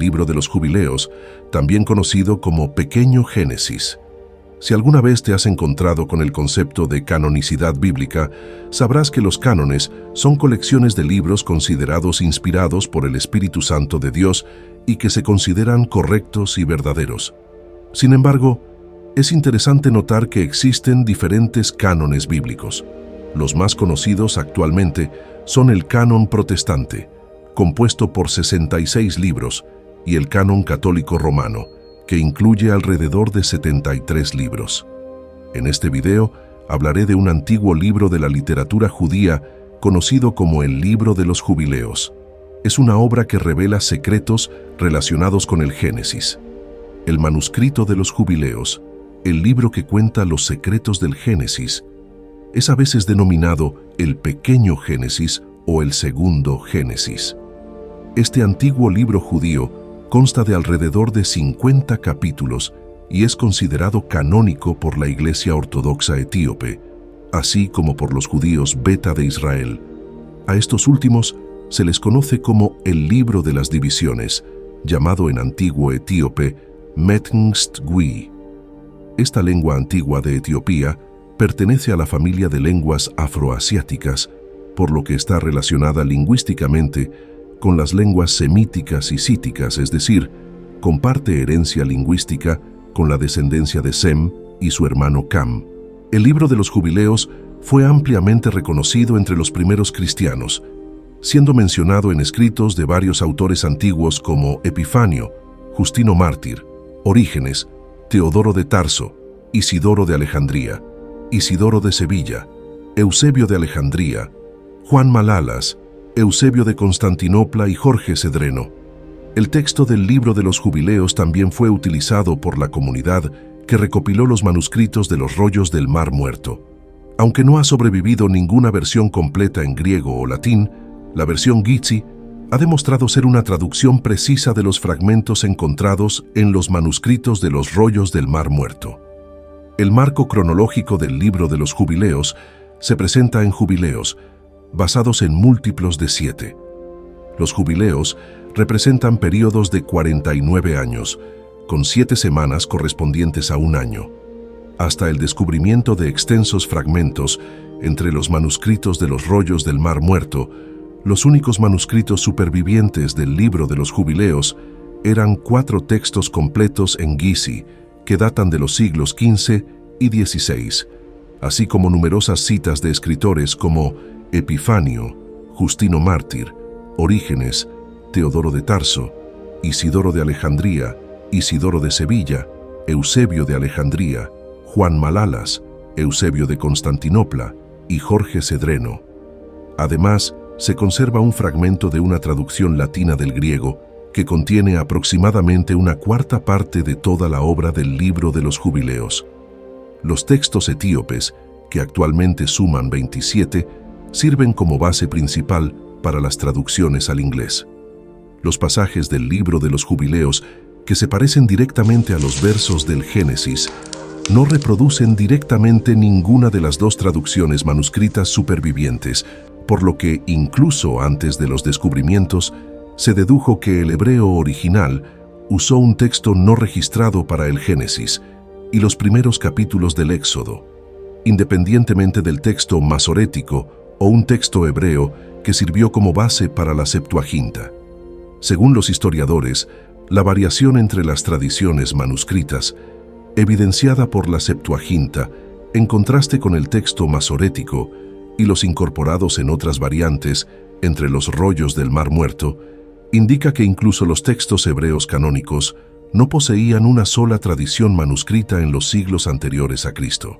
libro de los Jubileos, también conocido como Pequeño Génesis. Si alguna vez te has encontrado con el concepto de canonicidad bíblica, sabrás que los cánones son colecciones de libros considerados inspirados por el Espíritu Santo de Dios y que se consideran correctos y verdaderos. Sin embargo, es interesante notar que existen diferentes cánones bíblicos. Los más conocidos actualmente son el Canon Protestante, compuesto por 66 libros, y el Canon Católico Romano, que incluye alrededor de 73 libros. En este video hablaré de un antiguo libro de la literatura judía conocido como el Libro de los Jubileos. Es una obra que revela secretos relacionados con el Génesis. El manuscrito de los Jubileos, el libro que cuenta los secretos del Génesis, es a veces denominado el Pequeño Génesis o el Segundo Génesis. Este antiguo libro judío consta de alrededor de 50 capítulos y es considerado canónico por la Iglesia Ortodoxa Etíope, así como por los judíos Beta de Israel. A estos últimos se les conoce como el Libro de las Divisiones, llamado en antiguo etíope Metngstgui. Esta lengua antigua de Etiopía pertenece a la familia de lenguas afroasiáticas, por lo que está relacionada lingüísticamente con las lenguas semíticas y síticas, es decir, comparte herencia lingüística con la descendencia de Sem y su hermano Cam. El Libro de los Jubileos fue ampliamente reconocido entre los primeros cristianos, siendo mencionado en escritos de varios autores antiguos como Epifanio, Justino Mártir, Orígenes, Teodoro de Tarso, Isidoro de Alejandría, Isidoro de Sevilla, Eusebio de Alejandría, Juan Malalas, Eusebio de Constantinopla y Jorge Cedreno. El texto del Libro de los Jubileos también fue utilizado por la comunidad que recopiló los manuscritos de los rollos del Mar Muerto. Aunque no ha sobrevivido ninguna versión completa en griego o latín, la versión Gitzi ha demostrado ser una traducción precisa de los fragmentos encontrados en los manuscritos de los rollos del Mar Muerto. El marco cronológico del Libro de los Jubileos se presenta en jubileos, basados en múltiplos de 7. Los jubileos representan periodos de 49 años, con 7 semanas correspondientes a un año. Hasta el descubrimiento de extensos fragmentos entre los manuscritos de los rollos del Mar Muerto, los únicos manuscritos supervivientes del Libro de los Jubileos eran 4 textos completos en Gitzi, que datan de los siglos XV y XVI, así como numerosas citas de escritores como Epifanio, Justino Mártir, Orígenes, Teodoro de Tarso, Isidoro de Alejandría, Isidoro de Sevilla, Eusebio de Alejandría, Juan Malalas, Eusebio de Constantinopla y Jorge Cedreno. Además, se conserva un fragmento de una traducción latina del griego que contiene aproximadamente una cuarta parte de toda la obra del Libro de los Jubileos. Los textos etíopes, que actualmente suman 27, sirven como base principal para las traducciones al inglés. Los pasajes del Libro de los Jubileos, que se parecen directamente a los versos del Génesis, no reproducen directamente ninguna de las 2 traducciones manuscritas supervivientes, por lo que, incluso antes de los descubrimientos, se dedujo que el hebreo original usó un texto no registrado para el Génesis y los primeros capítulos del Éxodo, independientemente del texto masorético o un texto hebreo que sirvió como base para la Septuaginta. Según los historiadores, la variación entre las tradiciones manuscritas, evidenciada por la Septuaginta, en contraste con el texto masorético, y los incorporados en otras variantes, entre los rollos del Mar Muerto, indica que incluso los textos hebreos canónicos no poseían una sola tradición manuscrita en los siglos anteriores a Cristo.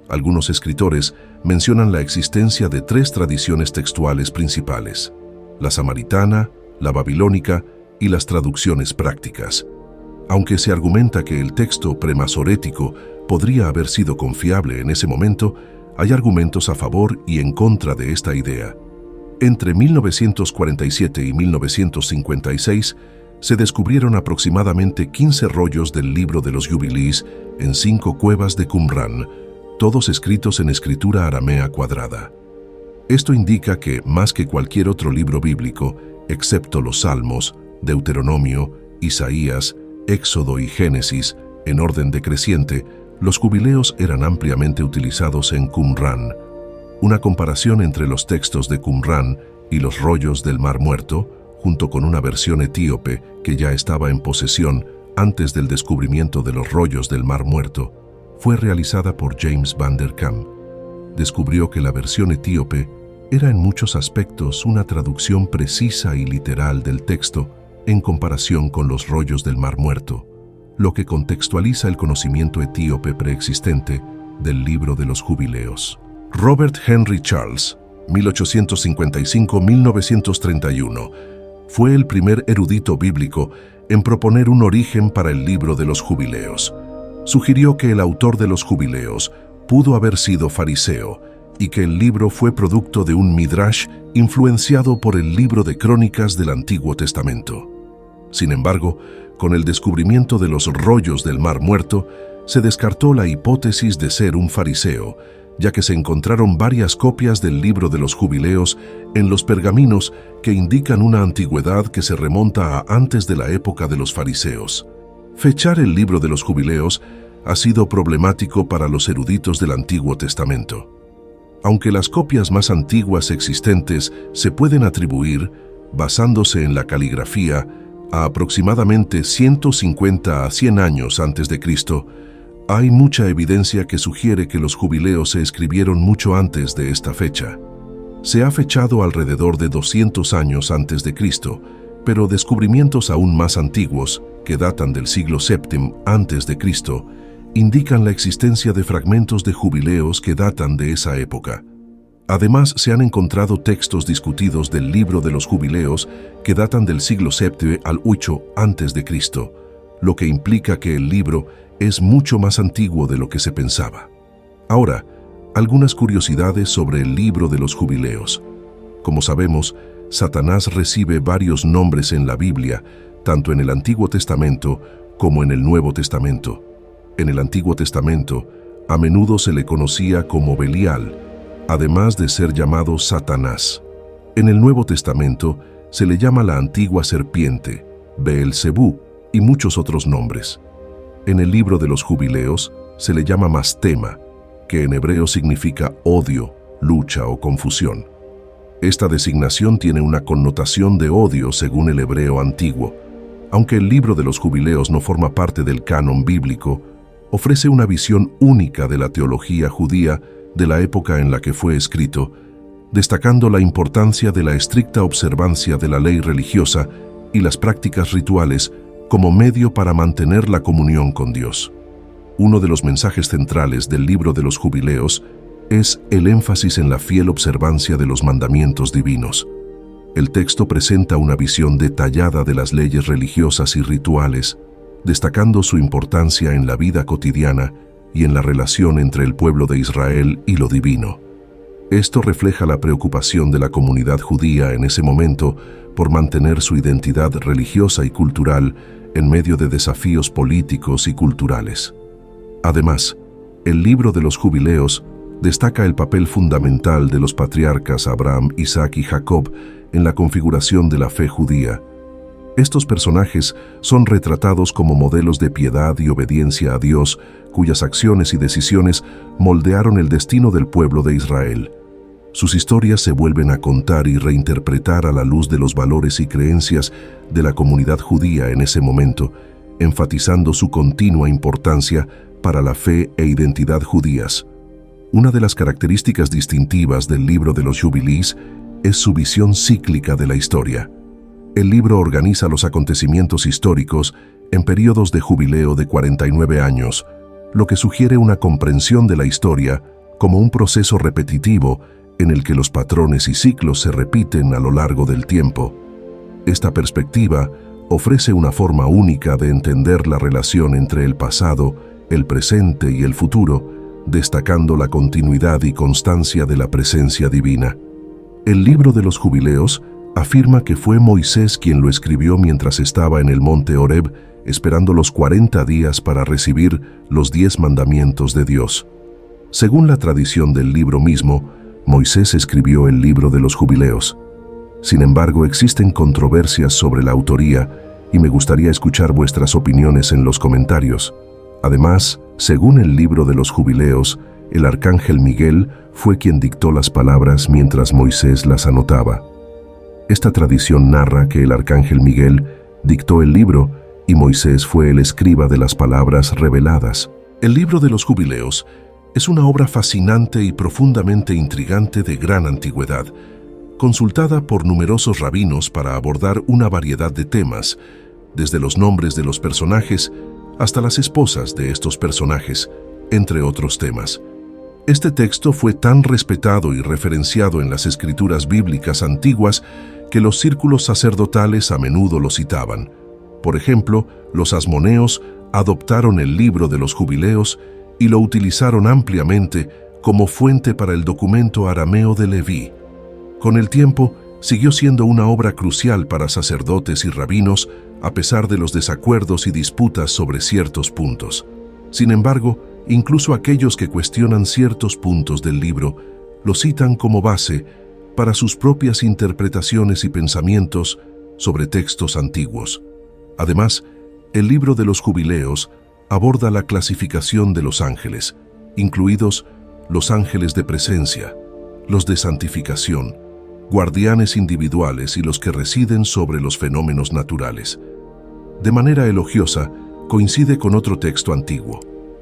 Algunos escritores mencionan la existencia de 3 tradiciones textuales principales: la samaritana, la babilónica y las traducciones prácticas. Aunque se argumenta que el texto premasorético podría haber sido confiable en ese momento, hay argumentos a favor y en contra de esta idea. Entre 1947 y 1956 se descubrieron aproximadamente 15 rollos del Libro de los Jubilees en 5 cuevas de Qumran, todos escritos en escritura aramea cuadrada. Esto indica que, más que cualquier otro libro bíblico, excepto los Salmos, Deuteronomio Isaías, Éxodo y Génesis, en orden decreciente, los jubileos eran ampliamente utilizados en Qumrán. Una comparación entre los textos de Qumrán y los rollos del Mar Muerto, junto con una versión etíope que ya estaba en posesión antes del descubrimiento de los rollos del Mar Muerto, fue realizada por James Van der Kam. Descubrió que la versión etíope era en muchos aspectos una traducción precisa y literal del texto en comparación con los rollos del Mar Muerto, lo que contextualiza el conocimiento etíope preexistente del libro de los jubileos. Robert Henry Charles, 1855-1931, fue el primer erudito bíblico en proponer un origen para el libro de los jubileos. Sugirió que el autor de los jubileos pudo haber sido fariseo y que el libro fue producto de un midrash influenciado por el libro de crónicas del Antiguo Testamento. Sin embargo, con el descubrimiento de los rollos del Mar Muerto, se descartó la hipótesis de ser un fariseo, ya que se encontraron varias copias del libro de los jubileos en los pergaminos que indican una antigüedad que se remonta a antes de la época de los fariseos. Fechar el libro de los jubileos ha sido problemático para los eruditos del Antiguo Testamento. Aunque las copias más antiguas existentes se pueden atribuir, basándose en la caligrafía, a aproximadamente 150 a 100 años antes de Cristo, hay mucha evidencia que sugiere que los jubileos se escribieron mucho antes de esta fecha. Se ha fechado alrededor de 200 años antes de Cristo, pero descubrimientos aún más antiguos, que datan del siglo VII antes de Cristo, indican la existencia de fragmentos de jubileos que datan de esa época. Además, se han encontrado textos discutidos del libro de los jubileos que datan del siglo VII al VIII antes de Cristo, lo que implica que el libro es mucho más antiguo de lo que se pensaba. Ahora, algunas curiosidades sobre el libro de los jubileos. Como sabemos, Satanás recibe varios nombres en la Biblia, tanto en el Antiguo Testamento como en el Nuevo Testamento. En el Antiguo Testamento, a menudo se le conocía como Belial, además de ser llamado Satanás. En el Nuevo Testamento se le llama la antigua serpiente, Beelzebú, y muchos otros nombres. En el libro de los jubileos se le llama Mastema, que en hebreo significa odio, lucha o confusión. Esta designación tiene una connotación de odio según el hebreo antiguo. Aunque el libro de los jubileos no forma parte del canon bíblico, ofrece una visión única de la teología judía de la época en la que fue escrito, destacando la importancia de la estricta observancia de la ley religiosa y las prácticas rituales como medio para mantener la comunión con Dios. Uno de los mensajes centrales del libro de los jubileos es el énfasis en la fiel observancia de los mandamientos divinos. El texto presenta una visión detallada de las leyes religiosas y rituales, destacando su importancia en la vida cotidiana y en la relación entre el pueblo de Israel y lo divino. Esto refleja la preocupación de la comunidad judía en ese momento por mantener su identidad religiosa y cultural en medio de desafíos políticos y culturales. Además, el libro de los jubileos destaca el papel fundamental de los patriarcas Abraham, Isaac y Jacob en la configuración de la fe judía. Estos personajes son retratados como modelos de piedad y obediencia a Dios, cuyas acciones y decisiones moldearon el destino del pueblo de Israel. Sus historias se vuelven a contar y reinterpretar a la luz de los valores y creencias de la comunidad judía en ese momento, enfatizando su continua importancia para la fe e identidad judías. Una de las características distintivas del libro de los Jubilees es su visión cíclica de la historia. El libro organiza los acontecimientos históricos en periodos de jubileo de 49 años, lo que sugiere una comprensión de la historia como un proceso repetitivo en el que los patrones y ciclos se repiten a lo largo del tiempo. Esta perspectiva ofrece una forma única de entender la relación entre el pasado, el presente y el futuro, destacando la continuidad y constancia de la presencia divina. El libro de los jubileos afirma que fue Moisés quien lo escribió mientras estaba en el monte Horeb, esperando los 40 días para recibir los 10 mandamientos de Dios. Según la tradición del libro mismo, Moisés escribió el libro de los jubileos. Sin embargo, existen controversias sobre la autoría y me gustaría escuchar vuestras opiniones en los comentarios. Además, según el libro de los Jubileos, el arcángel Miguel fue quien dictó las palabras mientras Moisés las anotaba. Esta tradición narra que el arcángel Miguel dictó el libro y Moisés fue el escriba de las palabras reveladas. El libro de los Jubileos es una obra fascinante y profundamente intrigante de gran antigüedad, consultada por numerosos rabinos para abordar una variedad de temas, desde los nombres de los personajes hasta las esposas de estos personajes, entre otros temas. Este texto fue tan respetado y referenciado en las escrituras bíblicas antiguas que los círculos sacerdotales a menudo lo citaban. Por ejemplo, los asmoneos adoptaron el libro de los Jubileos y lo utilizaron ampliamente como fuente para el documento arameo de Leví. Con el tiempo, siguió siendo una obra crucial para sacerdotes y rabinos, a pesar de los desacuerdos y disputas sobre ciertos puntos. Sin embargo, incluso aquellos que cuestionan ciertos puntos del libro lo citan como base para sus propias interpretaciones y pensamientos sobre textos antiguos. Además, el libro de los Jubileos aborda la clasificación de los ángeles, incluidos los ángeles de presencia, los de santificación, guardianes individuales y los que residen sobre los fenómenos naturales. De manera elogiosa, coincide con otro texto antiguo,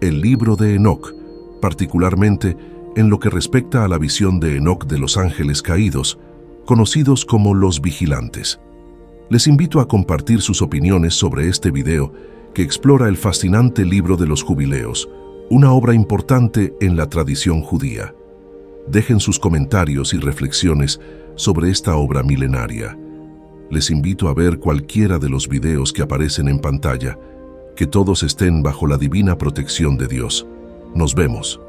el libro de Enoc, particularmente en lo que respecta a la visión de Enoc de los ángeles caídos, conocidos como los vigilantes. Les invito a compartir sus opiniones sobre este video que explora el fascinante libro de los Jubileos, una obra importante en la tradición judía. Dejen sus comentarios y reflexiones sobre esta obra milenaria. Les invito a ver cualquiera de los videos que aparecen en pantalla. Que todos estén bajo la divina protección de Dios. Nos vemos.